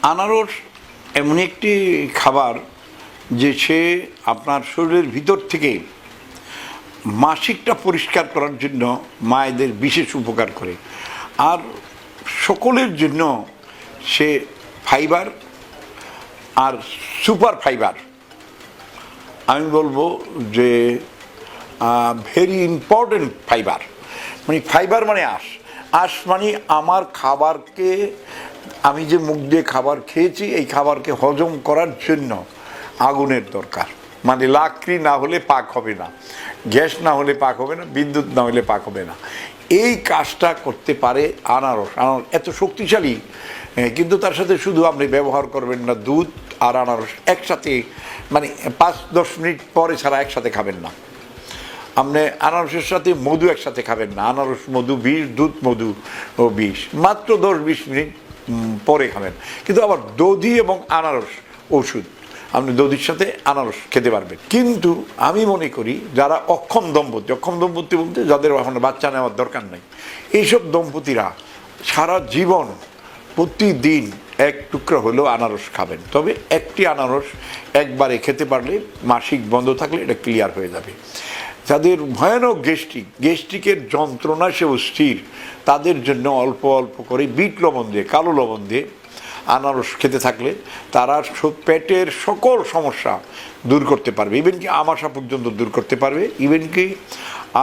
আনারস এমন একটি খাবার যে সে আপনার শরীরের ভিতর থেকে মাসিকটা পরিষ্কার করার জন্য মায়েদের বিশেষ উপকার করে, আর সকলের জন্য সে ফাইবার আর সুপার ফাইবার, আমি বলবো যে ভেরি ইম্পর্টেন্ট ফাইবার। মানে ফাইবার মানে আঁশ মানে আমার খাবারকে, আমি যে মুখ দিয়ে খাবার খেয়েছি এই খাবারকে হজম করার জন্য আগুনের দরকার। মানে লাকড়ি না হলে পাক হবে না, গ্যাস না হলে পাক হবে না, বিদ্যুৎ না হলে পাক হবে না। এই কাজটা করতে পারে আনারস। আনারস এত শক্তিশালী, কিন্তু তার সাথে শুধু আপনি ব্যবহার করবেন না দুধ আর আনারস একসাথে, মানে 5-10 মিনিট পরে ছাড়া একসাথে খাবেন না। আপনি আনারসের সাথে মধু একসাথে খাবেন না, আনারস মধু বিষ, দুধ মধু ও বিষ, মাত্র 10-20 মিনিট পরে খাবেন। কিন্তু আবার দধি এবং আনারস ওষুধ, আপনি দধির সাথে আনারস খেতে পারবেন। কিন্তু আমি মনে করি যারা অক্ষম দম্পতি বলতে যাদের এখন বাচ্চা নেওয়ার দরকার নেই, এইসব দম্পতিরা সারা জীবন প্রতিদিন এক টুকরা হলেও আনারস খাবেন। তবে একটি আনারস একবারে খেতে পারলে মাসিক বন্ধ থাকলে এটা ক্লিয়ার হয়ে যাবে। যাদের ভয়ানক গ্যাস্ট্রিকের যন্ত্রণা সে অস্থির, তাদের জন্য অল্প অল্প করে বিট লবণ দিয়ে, কালো লবণ দিয়ে আনারস খেতে থাকলে তারা পেটের সকল সমস্যা দূর করতে পারবে, ইভেন কি আমাশা পর্যন্ত দূর করতে পারবে, ইভেন কি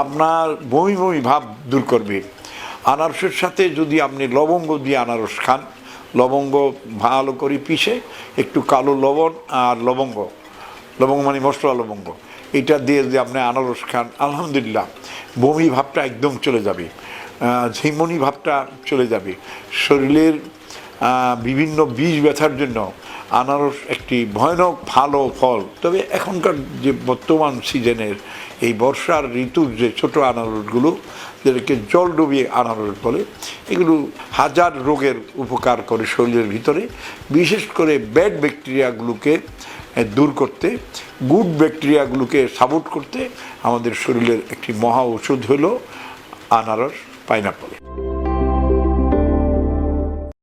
আপনার বমি ভাব দূর করবে। আনারসের সাথে যদি আপনি লবঙ্গ দিয়ে আনারস খান, লবঙ্গ ভালো করে পিষে একটু কালো লবণ আর লবঙ্গ মানে মশলা লবঙ্গ, এটা দিয়ে যদি আপনি আনারস খান, আলহামদুলিল্লাহ বমি ভাবটা একদম চলে যাবে, ঝিমুনি ভাবটা চলে যাবে। শরীরের বিভিন্ন বিষ ব্যথার জন্য আনারস একটি ভয়ানক ভালো ফল। তবে এখনকার যে বর্তমান সিজনের এই বর্ষার ঋতুর যে ছোটো আনারসগুলো, যেটাকে জল ডুবিয়ে আনারস বলে, এগুলো হাজার রোগের উপকার করে শরীরের ভিতরে, বিশেষ করে ব্যাড ব্যাকটেরিয়াগুলোকে দূর করতে, গুড ব্যাকটেরিয়াগুলোকে সাপোর্ট করতে আমাদের শরীরের একটি মহা ওষুধ হলো আনারস, পাইনাপল।